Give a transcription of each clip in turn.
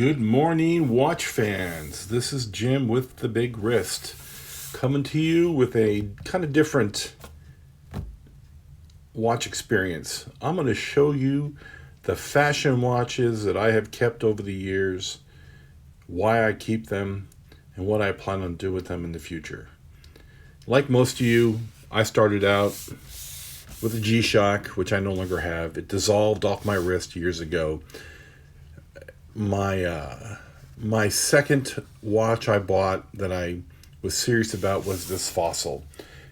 Good morning, watch fans. This is Jim with the Big Wrist, coming to you with a kind of different watch experience. I'm going to show you the fashion watches that I have kept over the years, why I keep them, and what I plan on doing with them in the future. Like most of you, I started out with a G-Shock, which I no longer have. It dissolved off my wrist years ago. My second watch I bought that I was serious about was this Fossil.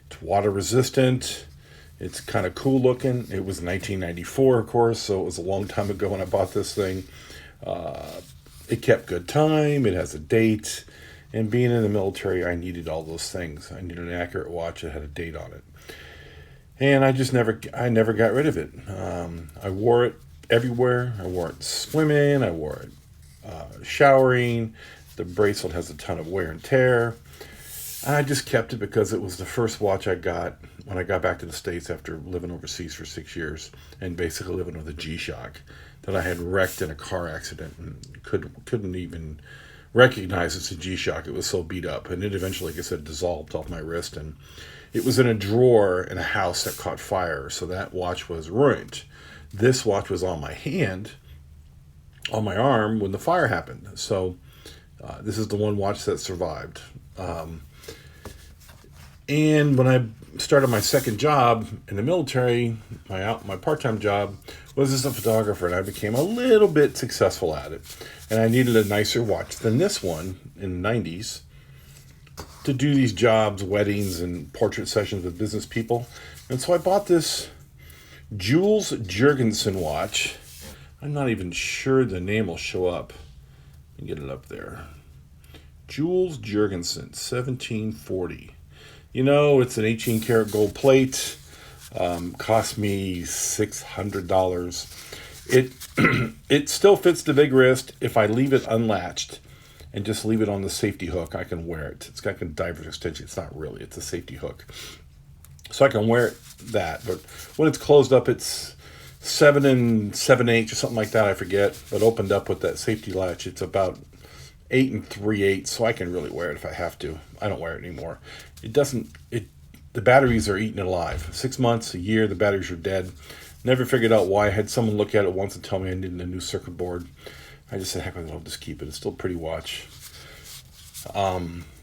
It's water resistant. It's kind of cool looking. It was 1994, of course, so it was a long time ago when I bought this thing. It kept good time. It has a date. And being in the military, I needed all those things. I needed an accurate watch that had a date on it. And I never got rid of it. I wore it everywhere. I wore it swimming. I wore it showering. The bracelet has a ton of wear and tear. I just kept it because it was the first watch I got when I got back to the States after living overseas for 6 years and basically living with a G-Shock that I had wrecked in a car accident and couldn't even recognize it's a G-Shock. It was so beat up. And it eventually, like I said, dissolved off my wrist. And it was in a drawer in a house that caught fire. So that watch was ruined. This watch was on my hand, on my arm, when the fire happened. So this is the one watch that survived. And when I started my second job in the military, my part-time job was as a photographer, and I became a little bit successful at it. And I needed a nicer watch than this one in the 90s to do these jobs, weddings, and portrait sessions with business people. And so I bought this Jules Jurgensen watch. I'm not even sure the name will show up. Let me get it up there. Jules Jurgensen, 1740. You know, it's an 18 karat gold plate. Cost me $600. It still fits the big wrist. If I leave it unlatched and just leave it on the safety hook, I can wear it. It's got a diver's extension. It's not really. It's a safety hook. So I can wear that. But when it's closed up, it's 7 7/8 or something like that. I forget. But opened up with that safety latch, it's about 8 3/8. So I can really wear it if I have to. I don't wear it anymore. The batteries are eaten alive. 6 months, a year, the batteries are dead. Never figured out why. I had someone look at it once and tell me I needed a new circuit board. I just said, heck with it, I'll just keep it. It's still a pretty watch.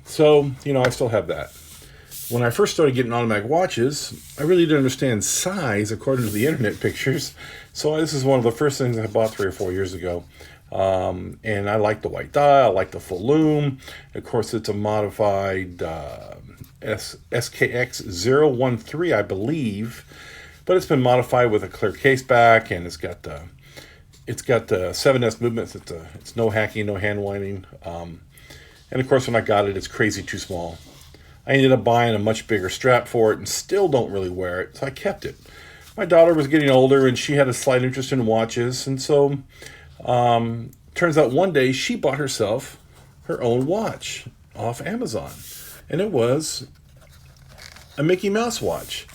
So, I still have that. When I first started getting automatic watches, I really didn't understand size according to the internet pictures. So this is one of the first things I bought 3 or 4 years ago. And I like the white dial. I like the full lume. Of course, it's a modified SKX013, I believe. But it's been modified with a clear case back, and it's got the 7S movements. It's no hacking, no hand winding. And of course, when I got it, it's crazy too small. I ended up buying a much bigger strap for it and still don't really wear it, so I kept it. My daughter was getting older, and she had a slight interest in watches, and so turns out one day she bought herself her own watch off Amazon, and it was a Mickey Mouse watch.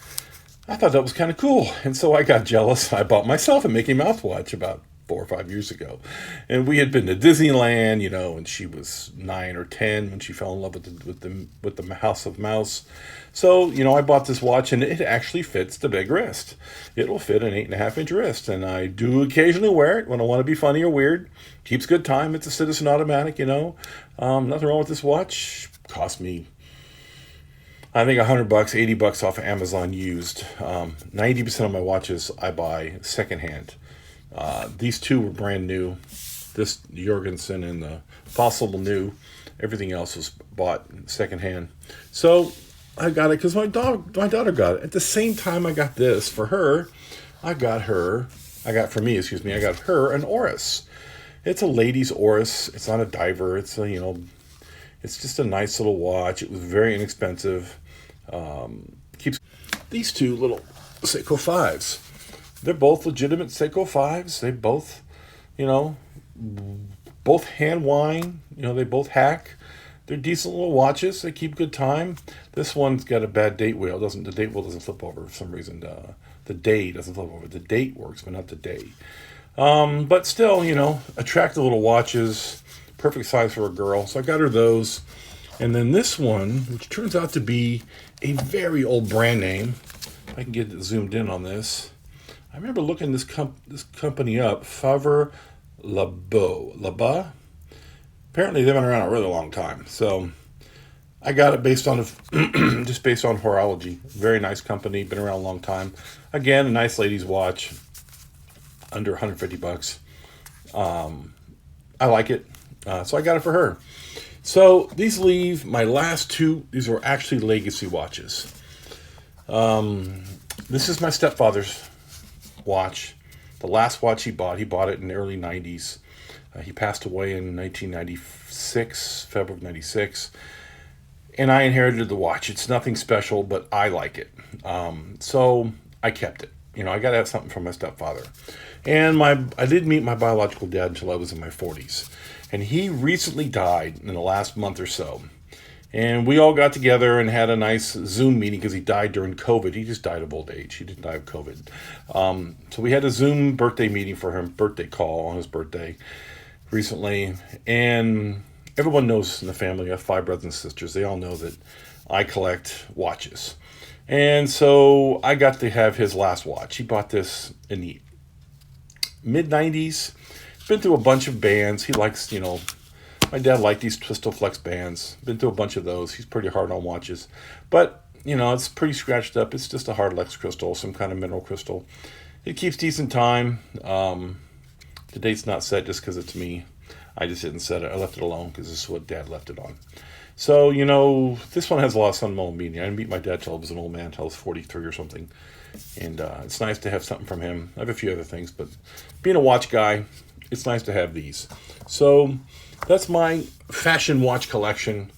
I thought that was kind of cool, and so I got jealous. I bought myself a Mickey Mouse watch about 4 or 5 years ago, and we had been to Disneyland, and she was 9 or 10 when she fell in love with the House of Mouse. So I bought this watch, and it actually fits the big wrist. It will fit an 8.5-inch wrist, and I do occasionally wear it when I want to be funny or weird. Keeps good time. It's a Citizen automatic. Nothing wrong with this watch. Cost me, I think, $100, $80 off of Amazon used. 90% of my watches I buy secondhand. These two were brand new. This Jorgensen and the Fossil were new. Everything else was bought secondhand. So I got it because my daughter got it. At the same time I got this for her, I got her an Oris. It's a ladies' Oris. It's not a diver. It's it's just a nice little watch. It was very inexpensive. Keeps these two little Seiko 5s. They're both legitimate Seiko 5s. They both, both hand wind. They both hack. They're decent little watches. They keep good time. This one's got a bad date wheel. The date wheel doesn't flip over for some reason. The day doesn't flip over. The date works, but not the day. But still, attractive little watches. perfect size for a girl. So I got her those. And then this one, which turns out to be a very old brand name. If I can get it zoomed in on this. I remember looking this company up, Favre Labat. Apparently they've been around a really long time. So I got it based on just based on horology. Very nice company, been around a long time. Again, a nice lady's watch, under $150. I like it, so I got it for her. So these leave my last two. These are actually legacy watches. This is my stepfather's watch. The last watch he bought it in the early 90s. He passed away in 1996, February of 96. And I inherited the watch. It's nothing special, but I like it. So I kept it. You know, I got to have something from my stepfather. And I didn't meet my biological dad until I was in my 40s. And he recently died in the last month or so. And we all got together and had a nice Zoom meeting because he died during COVID. He just died of old age. He didn't die of COVID. So we had a Zoom birthday meeting for him, birthday call on his birthday recently. And everyone knows in the family, I have 5 brothers and sisters. They all know that I collect watches. And so I got to have his last watch. He bought this in the mid-90s. Been through a bunch of bands. He likes, my dad liked these Twistle Flex bands. Been through a bunch of those. He's pretty hard on watches. But, it's pretty scratched up. It's just a hard Lex crystal, some kind of mineral crystal. It keeps decent time. The date's not set just because it's me. I just didn't set it. I left it alone because this is what Dad left it on. So, this one has a lot of sentimental meaning. I didn't meet my dad till I was an old man, until I was 43 or something. And it's nice to have something from him. I have a few other things, but being a watch guy, it's nice to have these. So that's my fashion watch collection.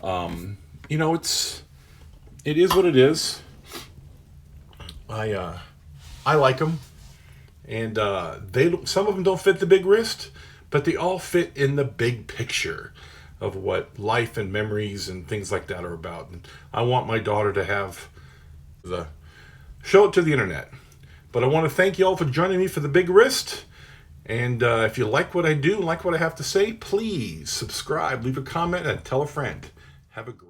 It is what it is. I like them. And some of them don't fit the big wrist, but they all fit in the big picture of what life and memories and things like that are about. And I want my daughter to have show it to the internet. But I want to thank you all for joining me for the big wrist. And if you like what I do, like what I have to say, please subscribe, leave a comment, and tell a friend. Have a great